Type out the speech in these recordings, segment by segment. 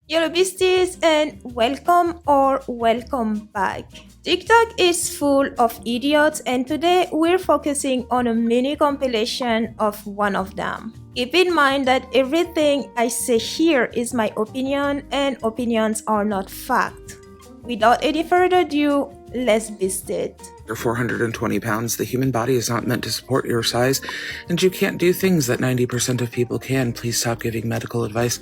Hello beasties and welcome back. TikTok is full of idiots and today we're focusing on a mini compilation of one of them. Keep in mind that everything I say here is my opinion and opinions are not fact. Without any further ado, let's beast it. You're 420 pounds, the human body is not meant to support your size, and you can't do things that 90% of people can. Please stop giving medical advice.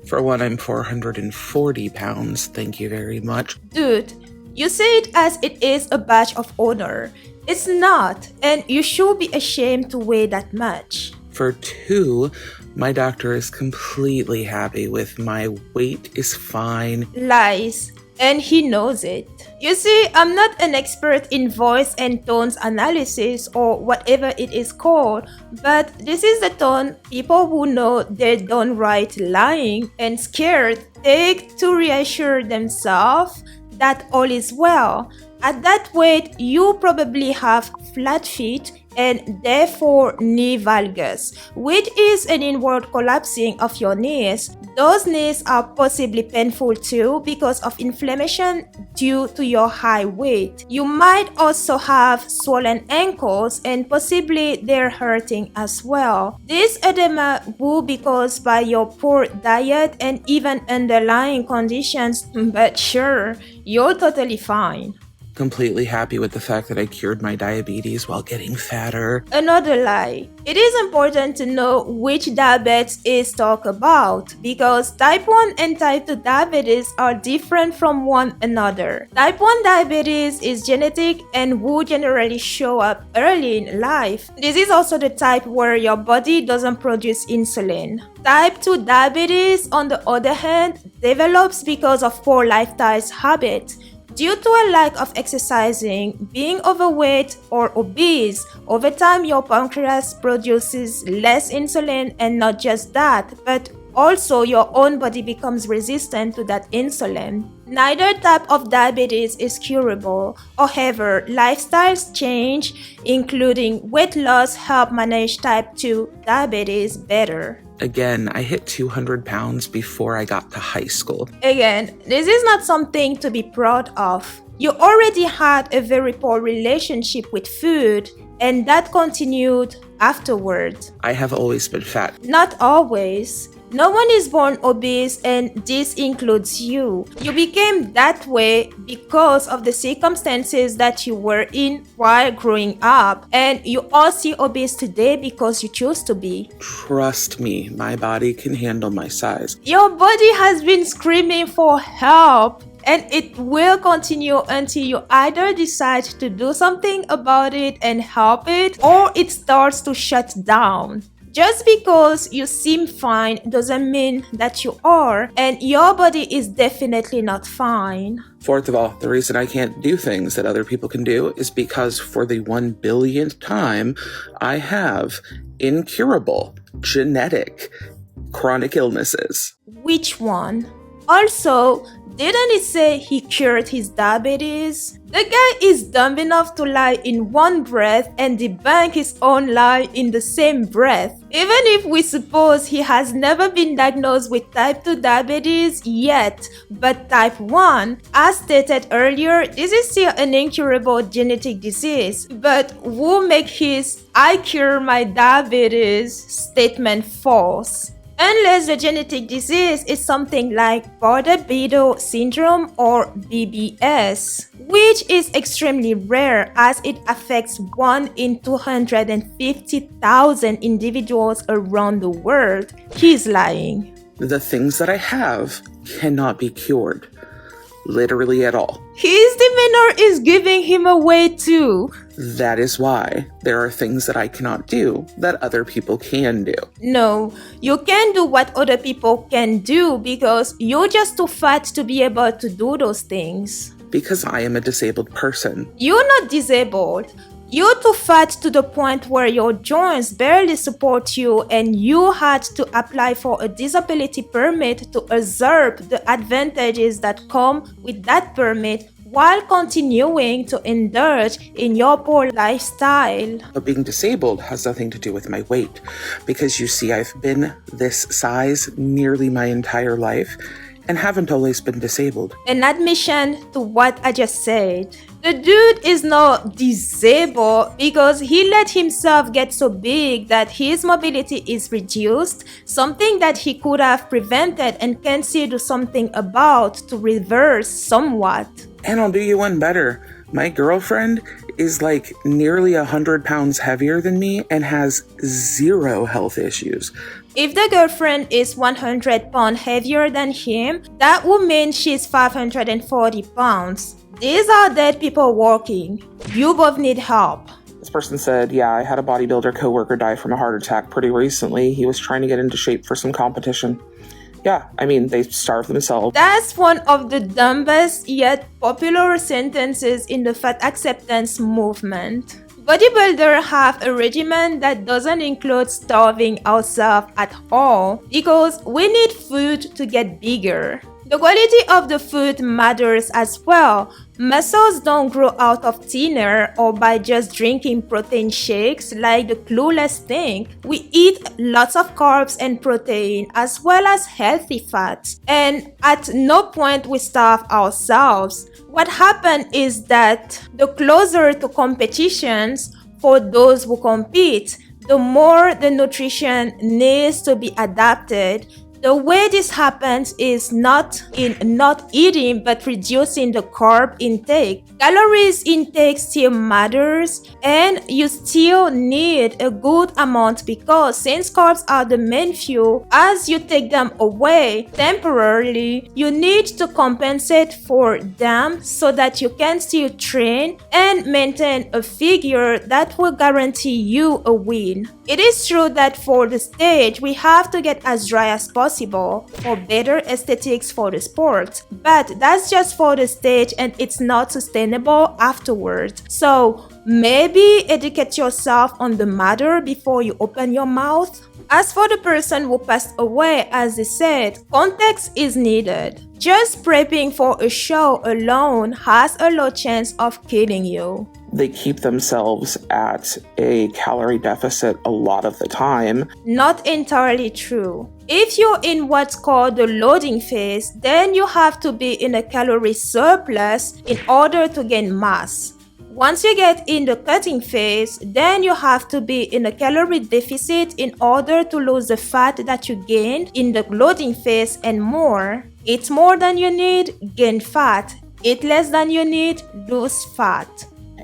For one, I'm 440 pounds, thank you very much. Dude, you say it as it is a badge of honor. It's not, and you should be ashamed to weigh that much. For two, my doctor is completely happy with my weight is fine. Lies, and he knows it. You see, I'm not an expert in voice and tones analysis or whatever it is called, but this is the tone people who know they're downright lying and scared take to reassure themselves that all is well. At that weight, you probably have flat feet and therefore knee valgus, which is an inward collapsing of your knees. Those knees are possibly painful too because of inflammation due to your high weight. You might also have swollen ankles and possibly they're hurting as well. This edema will be caused by your poor diet and even underlying conditions, but sure, you're totally fine. Completely happy with the fact that I cured my diabetes while getting fatter. Another lie. It is important to know which diabetes is talked about because type 1 and type 2 diabetes are different from one another. Type 1 diabetes is genetic and will generally show up early in life. This is also the type where your body doesn't produce insulin. Type 2 diabetes, on the other hand, develops because of poor lifestyle habits. Due to a lack of exercising, being overweight or obese, over time your pancreas produces less insulin, and not just that, but also your own body becomes resistant to that insulin. Neither type of diabetes is curable. However, lifestyles change, including weight loss, help manage type 2 diabetes better. Again, I hit 200 pounds before I got to high school. Again, this is not something to be proud of. You already had a very poor relationship with food, and that continued afterward. I have always been fat. Not always. No one is born obese, and this includes you. You became that way because of the circumstances that you were in while growing up, and you are still obese today because you chose to be. Trust me, my body can handle my size. Your body has been screaming for help, and it will continue until you either decide to do something about it and help it, or it starts to shut down. Just because you seem fine doesn't mean that you are, and your body is definitely not fine. Fourth of all, the reason I can't do things that other people can do is because for the 1 billionth time, I have incurable, genetic, chronic illnesses. Which one? Also, didn't he say he cured his diabetes? The guy is dumb enough to lie in one breath and debunk his own lie in the same breath. Even if we suppose he has never been diagnosed with type 2 diabetes yet, but type 1, as stated earlier, this is still an incurable genetic disease. But will make his "I cure my diabetes" statement false. Unless the genetic disease is something like Bodybuilder syndrome or BBS, which is extremely rare as it affects 1 in 250,000 individuals around the world. He's lying. The things that I have cannot be cured. Literally at all. His demeanor is giving him away too. That is why there are things that I cannot do that other people can do. No, you can't do what other people can do because you're just too fat to be able to do those things. Because I am a disabled person. You're not disabled. You're too fat to the point where your joints barely support you and you had to apply for a disability permit to usurp the advantages that come with that permit while continuing to indulge in your poor lifestyle. But being disabled has nothing to do with my weight, because you see, I've been this size nearly my entire life and haven't always been disabled. An admission to what I just said. The dude is not disabled because he let himself get so big that his mobility is reduced, something that he could have prevented and can still do something about to reverse somewhat. And I'll do you one better. My girlfriend is like nearly 100 pounds heavier than me and has zero health issues. If the girlfriend is 100 pounds heavier than him, that would mean she's 540 pounds. These are dead people walking. You both need help. This person said, yeah, I had a bodybuilder coworker die from a heart attack pretty recently. He was trying to get into shape for some competition. Yeah, I mean, they starve themselves. That's one of the dumbest yet popular sentences in the fat acceptance movement. Bodybuilders have a regimen that doesn't include starving ourselves at all because we need food to get bigger. The quality of the food matters as well. Muscles don't grow out of thin air or by just drinking protein shakes like the clueless think. We eat lots of carbs and protein as well as healthy fats. And at no point we starve ourselves. What happens is that the closer to competitions for those who compete, the more the nutrition needs to be adapted. The way this happens is not in not eating but reducing the carb intake. Calories intake still matters and you still need a good amount because since carbs are the main fuel, as you take them away temporarily, you need to compensate for them so that you can still train and maintain a figure that will guarantee you a win. It is true that for the stage, we have to get as dry as possible for better aesthetics for the sport, but that's just for the stage and it's not sustainable afterwards. So maybe educate yourself on the matter before you open your mouth. As for the person who passed away, as they said, context is needed. Just prepping for a show alone has a low chance of killing you. They keep themselves at a calorie deficit a lot of the time. Not entirely true. If you're in what's called the loading phase, then you have to be in a calorie surplus in order to gain mass. Once you get in the cutting phase, then you have to be in a calorie deficit in order to lose the fat that you gained in the loading phase and more. Eat more than you need, gain fat. Eat less than you need, lose fat.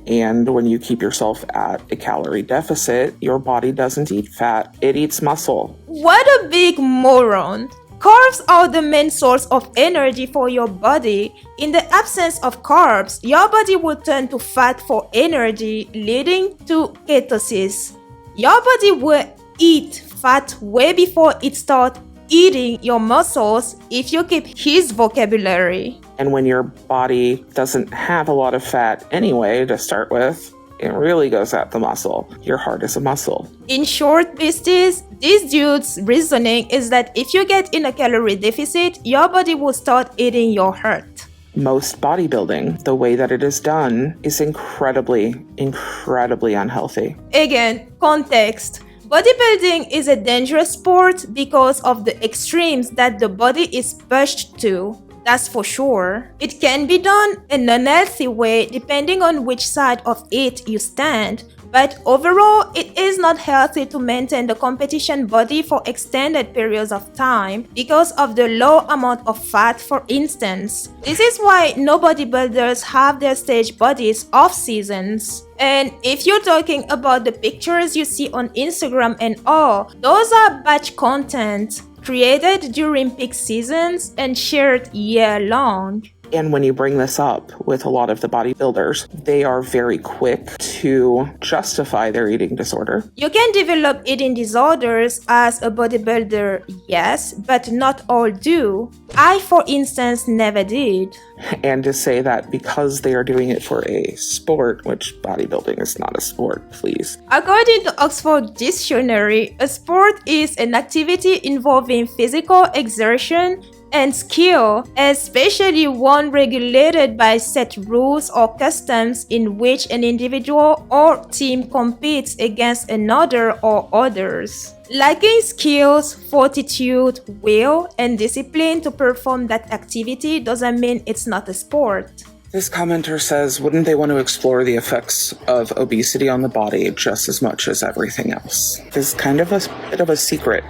And when you keep yourself at a calorie deficit, your body doesn't eat fat, it eats muscle. What a big moron! Carbs are the main source of energy for your body. In the absence of carbs, your body will turn to fat for energy, leading to ketosis. Your body will eat fat way before it starts eating your muscles if you keep his vocabulary. And when your body doesn't have a lot of fat anyway to start with, it really goes at the muscle. Your heart is a muscle. In short, beasties, this dude's reasoning is that if you get in a calorie deficit, your body will start eating your heart. Most bodybuilding, the way that it is done, is incredibly unhealthy. Again, context. Bodybuilding is a dangerous sport because of the extremes that the body is pushed to. That's for sure. It can be done in an unhealthy way depending on which side of it you stand. But overall, it is not healthy to maintain the competition body for extended periods of time because of the low amount of fat, for instance. This is why no bodybuilders have their stage bodies off seasons. And if you're talking about the pictures you see on Instagram and all, those are batch content created during peak seasons and shared year-long. And when you bring this up with a lot of the bodybuilders, they are very quick to justify their eating disorder. You can develop eating disorders as a bodybuilder, yes, but not all do. I, for instance, never did. And to say that because they are doing it for a sport, which bodybuilding is not a sport, please. According to Oxford Dictionary, a sport is an activity involving physical exertion and skill, especially one regulated by set rules or customs in which an individual or team competes against another or others. Lacking skills, fortitude, will, and discipline to perform that activity doesn't mean it's not a sport. This commenter says, wouldn't they want to explore the effects of obesity on the body just as much as everything else? This is kind of a bit of a secret.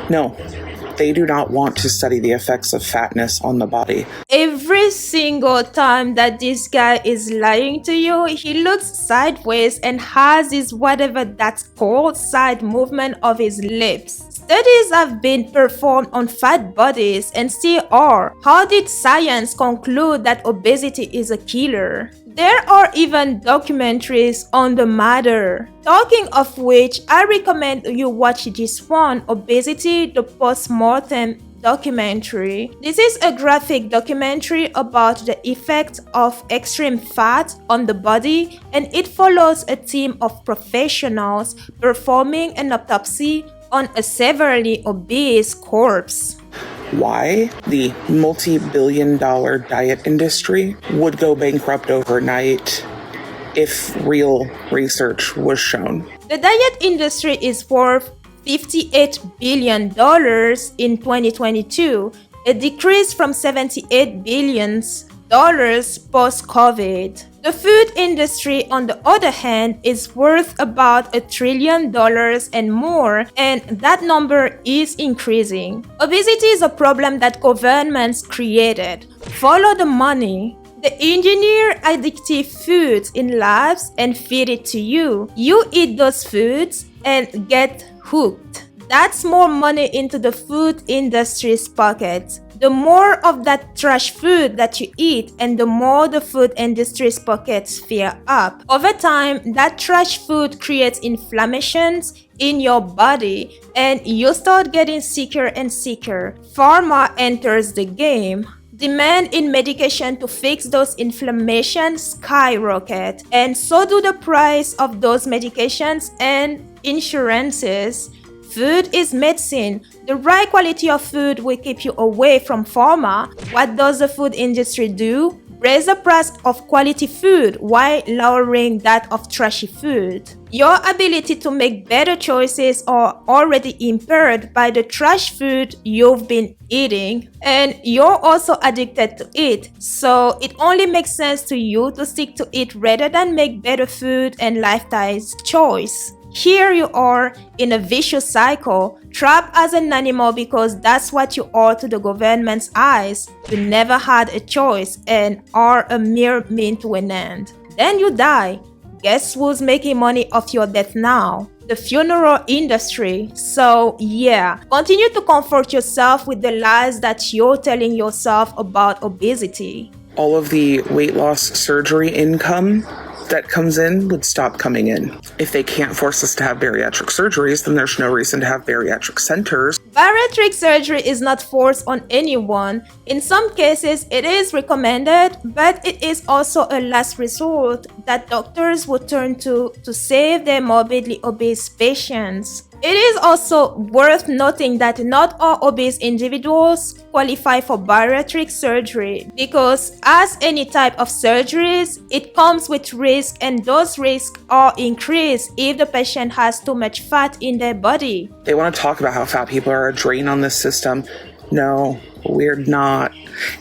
No, they do not want to study the effects of fatness on the body. Every single time that this guy is lying to you, he looks sideways and has this whatever that's called side movement of his lips. Studies have been performed on fat bodies and still are. How did science conclude that obesity is a killer? There are even documentaries on the matter. Talking of which, I recommend you watch this one, Obesity, the Post-Mortem documentary. This is a graphic documentary about the effect of extreme fat on the body, and it follows a team of professionals performing an autopsy on a severely obese corpse. Why the multi-billion-dollar diet industry would go bankrupt overnight if real research was shown. The diet industry is worth $58 billion in 2022, a decrease from $78 billion post-COVID. The food industry, on the other hand, is worth about $1 trillion and more, and that number is increasing. Obesity is a problem that governments created. Follow the money. They engineer addictive foods in labs and feed it to you. You eat those foods and get hooked. That's more money into the food industry's pocket. The more of that trash food that you eat, and the more the food industry's pockets fill up. Over time, that trash food creates inflammations in your body, and you start getting sicker and sicker. Pharma enters the game. Demand in medication to fix those inflammations skyrocket, and so do the price of those medications and insurances. Food is medicine. The right quality of food will keep you away from pharma. What does the food industry do? Raise the price of quality food while lowering that of trashy food. Your ability to make better choices are already impaired by the trash food you've been eating, and you're also addicted to it, so it only makes sense to you to stick to it rather than make better food and lifestyle choice. Here you are in a vicious cycle, trapped as an animal because that's what you are to the government's eyes. You never had a choice and are a mere means to an end. Then you die. Guess who's making money off your death now? The funeral industry. So yeah, continue to comfort yourself with the lies that you're telling yourself about obesity. All of the weight loss surgery income that comes in would stop coming in. If they can't force us to have bariatric surgeries, then there's no reason to have bariatric centers. Bariatric surgery is not forced on anyone. In some cases, it is recommended, but it is also a last resort that doctors would turn to save their morbidly obese patients. It is also worth noting that not all obese individuals qualify for bariatric surgery because, as any type of surgeries, it comes with risk, and those risks are increased if the patient has too much fat in their body. They want to talk about how fat people are a drain on this system. No, we're not.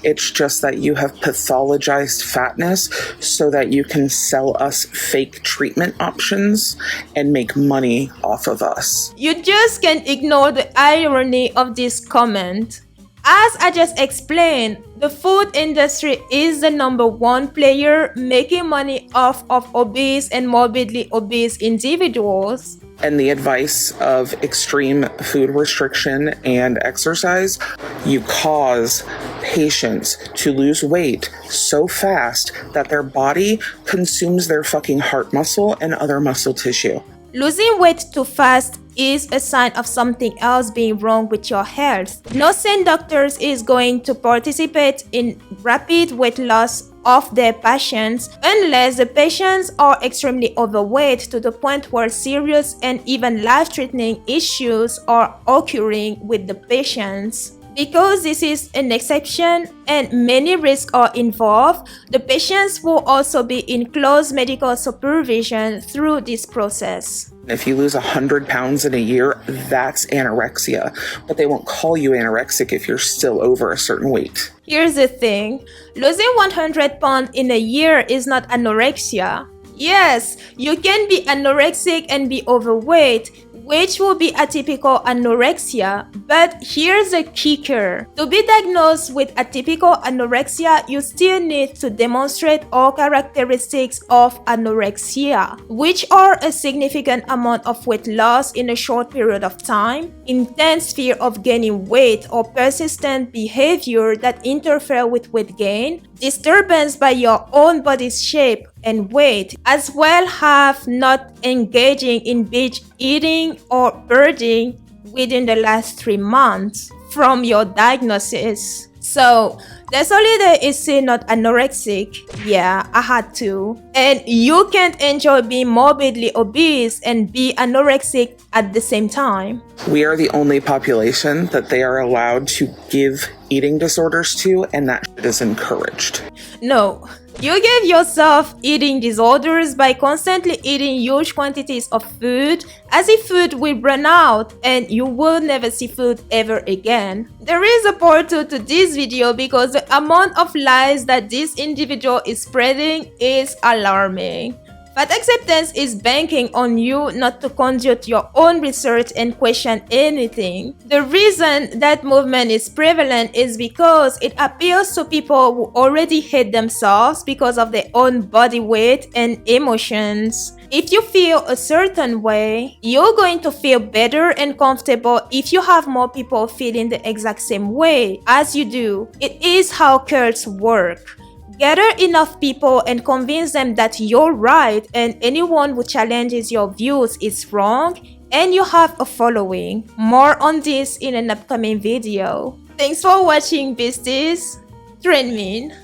It's just that you have pathologized fatness so that you can sell us fake treatment options and make money off of us. You just can't ignore the irony of this comment. As I just explained, the food industry is the #1 player making money off of obese and morbidly obese individuals. And the advice of extreme food restriction and exercise, you cause patients to lose weight so fast that their body consumes their fucking heart muscle and other muscle tissue. Losing weight too fast is a sign of something else being wrong with your health. No sane doctor is going to participate in rapid weight loss of their patients unless the patients are extremely overweight to the point where serious and even life-threatening issues are occurring with the patients. Because this is an exception and many risks are involved, the patients will also be in close medical supervision through this process. If you lose 100 pounds in a year, that's anorexia, but they won't call you anorexic if you're still over a certain weight. Here's the thing, losing 100 pounds in a year is not anorexia. Yes, you can be anorexic and be overweight, which will be atypical anorexia, but here's the kicker. To be diagnosed with atypical anorexia, you still need to demonstrate all characteristics of anorexia, which are a significant amount of weight loss in a short period of time, intense fear of gaining weight or persistent behavior that interfere with weight gain, disturbance by your own body's shape and weight, as well have not engaging in binge eating or birding within the last 3 months from your diagnosis. So the solid is still not anorexic. Yeah, I had to. And you can't enjoy being morbidly obese and be anorexic at the same time. We are the only population that they are allowed to give eating disorders to, and that is encouraged. No, you give yourself eating disorders by constantly eating huge quantities of food, as if food will run out and you will never see food ever again. There is a part 2 to this video because the amount of lies that this individual is spreading is alarming. Fat acceptance is banking on you not to conduct your own research and question anything. The reason that movement is prevalent is because it appeals to people who already hate themselves because of their own body weight and emotions. If you feel a certain way, you're going to feel better and comfortable if you have more people feeling the exact same way as you do. It is how cults work. Gather enough people and convince them that you're right and anyone who challenges your views is wrong, and you have a following. More on this in an upcoming video. Thanks for watching, beasties. Trend mean.